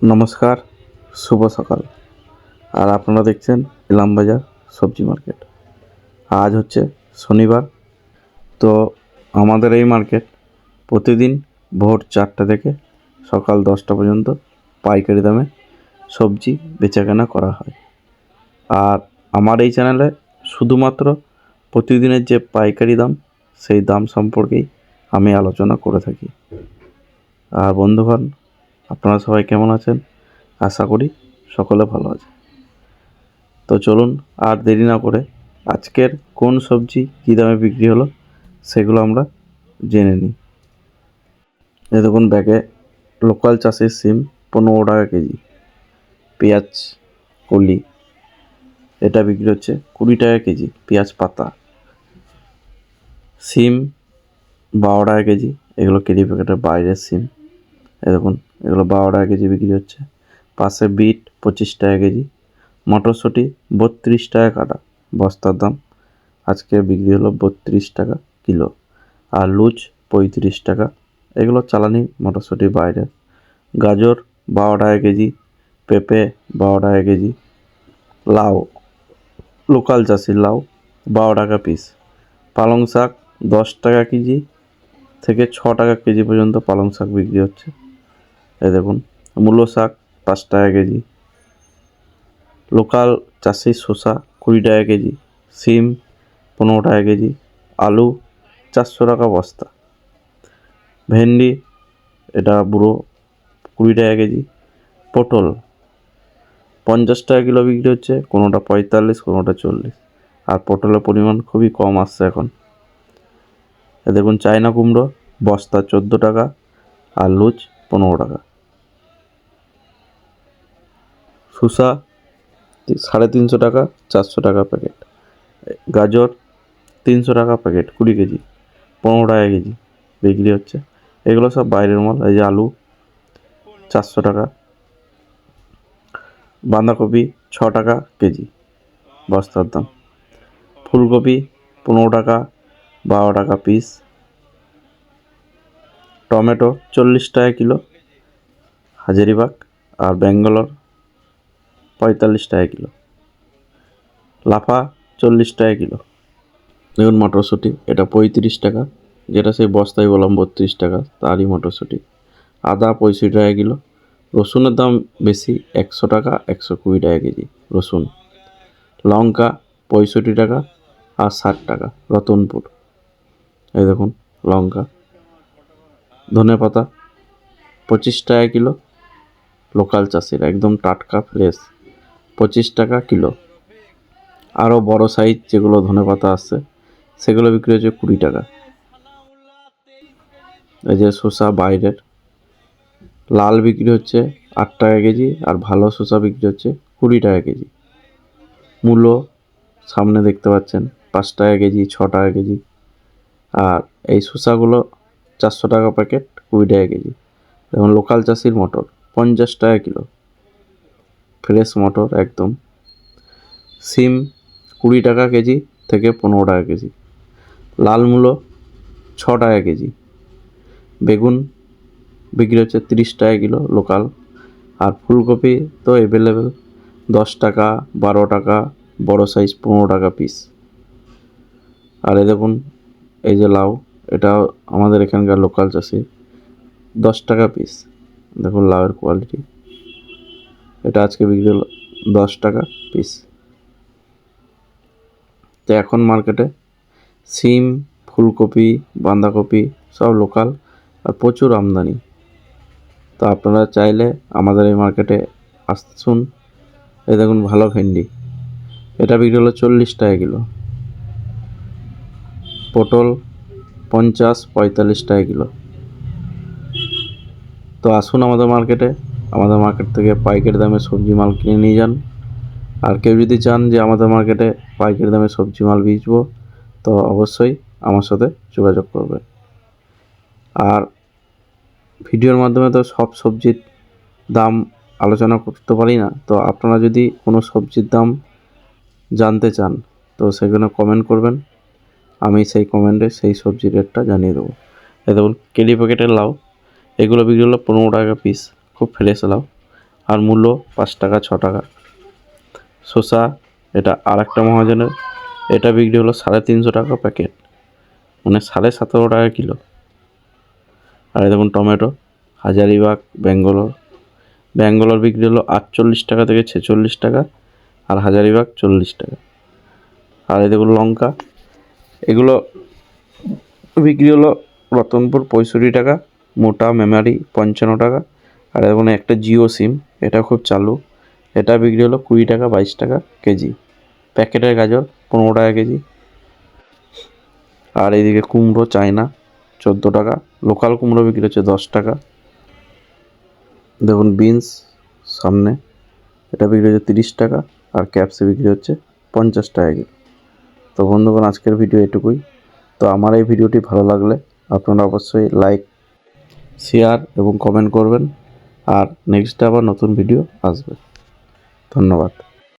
নমস্কার, শুভ সকাল। আর আপনারা দেখছেন ইলামবাজার সবজি মার্কেট। আজ হচ্ছে শনিবার। তো আমাদের এই মার্কেট প্রতিদিন ভোর 4টা থেকে সকাল 10টা পর্যন্ত পাইকারি দামে সবজি বেচাকেনা করা হয়। আর আমার এই চ্যানেলে শুধুমাত্র প্রতিদিনের যে পাইকারি দাম সেই দাম সম্পর্কেই আমি আলোচনা করে থাকি। আর বন্ধুগণ, আপনারা সবাই কেমন আছেন? আশা করি সকলে ভালো আছে। তো চলুন আর দেরি না করে আজকের কোন সবজি কী দামে বিক্রি হলো সেগুলো আমরা জেনে নিই। এই দেখুন ব্যাগে লোকাল চাষের সিম 15 টাকা কেজি। পেঁয়াজ কলি এটা বিক্রি হচ্ছে 20 টাকা কেজি। পেঁয়াজ পাতা, সিম 12 টাকা কেজি। এগুলো কেজি প্যাকেটের বাইরের সিম। এই দেখুন এগুলো 12 টাকা কেজি বিক্রি হচ্ছে। পাশে বিট 25 টাকা কেজি। মটরশুঁটি 32 টাকা কাটা। বস্তার দাম আজকে বিক্রি হলো 32 টাকা কিলো। আর লুজ 35 টাকা। এগুলো চালানি মটরশুঁটি বাইরের। গাজর 12 টাকা কেজি। পেঁপে 12 টাকা কেজি। লাউ লোকাল চাষির লাউ 12 টাকা পিস। পালং শাক 10 টাকা কেজি থেকে 6 টাকা কেজি পর্যন্ত পালং শাক বিক্রি হচ্ছে। এই দেখুন মূলো শাক 5 টাকা কেজি। লোকাল চাষির শসা 20 টাকা কেজি। সিম 15 টাকা কেজি। আলু 400 টাকা বস্তা। ভেন্ডি এটা বুড়ো 20 টাকা কেজি। পটল 50 টাকা কিলো বিক্রি হচ্ছে, কোনোটা 45, কোনোটা 40। আর পটলের পরিমাণ খুবই কম আসছে এখন। দেখুন চায়না কুমড়ো বস্তা 14 টাকা আর লুজ 15 টাকা। শসা 350 টাকা, 400 টাকা প্যাকেট। গাজর 300 টাকা প্যাকেট 20 কেজি, 15 টাকা কেজি বিক্রি হচ্ছে। এগুলো সব বাইরের মাল। এই যে আলু 400 টাকা। বাঁধাকপি 6 টাকা কেজি বস্তার দাম। ফুলকপি 15 টাকা, 12 টাকা পিস। টমেটো 40 টাকা কিলো হাজারিবাগ। আর ব্যাঙ্গালোর 45 টাকা কিলো। লাফা 40 টাকা কিলো। দেখুন মটরশুঁটি এটা 35 টাকা, যেটা সেই বস্তায় বললাম 32 টাকা, তারই মটরশুঁটি। আদা 65 টাকা কিলো। রসুনের দাম বেশি, 100 টাকা, 120 টাকা কেজি রসুন। লঙ্কা 65 টাকা আর 60 টাকা রতনপুর। এই দেখুন লঙ্কা। ধনেপাতা 25 টাকা কিলো। লোকাল চাষির একদম টাটকা ফ্রেশ, 25 টাকা কিলো। আরও বড় সাইজ যেগুলো ধনেপাতা আসছে সেগুলো বিক্রি হচ্ছে 20 টাকা। এই যে শসা বাইরের লাল বিক্রি হচ্ছে 8 টাকা কেজি, আর ভালো শসা বিক্রি হচ্ছে 20 টাকা কেজি। মূলো সামনে দেখতে পাচ্ছেন 5 টাকা কেজি, 6 টাকা কেজি। আর এই শসাগুলো 400 টাকা প্যাকেট, 20 টাকা কেজি। যেমন লোকাল চাষির মটর 50 টাকা কিলো, ফ্রেশ মটর একদম। সিম 20 টাকা কেজি থেকে 15 টাকা কেজি। লাল মূলো 6 টাকা কেজি। বেগুন বিক্রি হচ্ছে 30 টাকা কিলো লোকাল। আর ফুলকপি তো অ্যাভেলেবেল 10 টাকা, 12 টাকা, বড় সাইজ 15 টাকা পিস। আর এই দেখুন এই যে লাউ, এটা আমাদের এখানকার লোকাল চাষি 10 টাকা পিস। দেখুন লাউয়ের কোয়ালিটি। এটা আজকে বিক্রি হলো 10 টাকা পিস। তো এখন মার্কেটে সিম, ফুলকপি, বাঁধাকপি সব লোকাল আর প্রচুর আমদানি। তো আপনারা চাইলে আমাদের এই মার্কেটে আসুন। এই দেখুন ভালো ভেন্ডি, এটা বিক্রি হলো 40 টাকা কিলো। পটল 50-45 টাকা কিলো। তো আসুন আমাদের মার্কেটে, আমাদের মার্কেট থেকে পাইকারি দামে সবজি মাল কিনে নিয়ে যান। আর কেউ যদি চান যে আমাদের মার্কেটে পাইকারি দামে সবজি মাল বেচবো, তো অবশ্যই আমার সাথে যোগাযোগ করবে। আর ভিডিওর মাধ্যমে তো সব সবজির দাম আলোচনা করতে পারি না। তো আপনারা যদি কোনো সবজির দাম জানতে চান তো সেখানে কমেন্ট করবেন, আমি সেই কমেন্টে সেই সবজির রেটটা জানিয়ে দেবো। এই দেখুন কেডি প্যাকেটের লাউ, এগুলো বিক্রি হলো 15 টাকা পিস, খুব ফ্রেশ লাউ। আর মূল্য 5 টাকা 6 টাকা। শসা এটা আর একটা মহাজনের, এটা বিক্রি হলো 350 টাকা প্যাকেট, মানে 17.5 টাকা কিলো। আর এই দেখুন টমেটো, হাজারিবাগ ব্যাঙ্গালোর বিক্রি হলো 48 টাকা থেকে 46 টাকা, আর হাজারিবাগ 40 টাকা। আর এই দেখুন লঙ্কা, এগুলো বিক্রি হলো রতনপুর 65 টাকা, মোটা মেমারি 55 টাকা। আর দেখুন একটা জিও সিম, এটা খুব চালু, এটা বিক্রি হলো 20 টাকা 22 টাকা কেজি। প্যাকেটের গাজর 15 টাকা কেজি। আর এইদিকে কুমড়ো চায়না 14 টাকা, লোকাল কুমড়ো বিক্রি হচ্ছে 10 টাকা। দেখুন বিনস সামনে, এটা বিক্রি হচ্ছে 30 টাকা, আর ক্যাপসি বিক্রি হচ্ছে 50 টাকা কিলো। তো বন্ধুগণ, আজকের ভিডিও এটুকুই। তো আমার এই ভিডিওটি ভালো লাগলে আপনারা অবশ্যই লাইক, শেয়ার এবং কমেন্ট করবেন। আর নেক্সট আবার নতুন ভিডিও আসবে। ধন্যবাদ।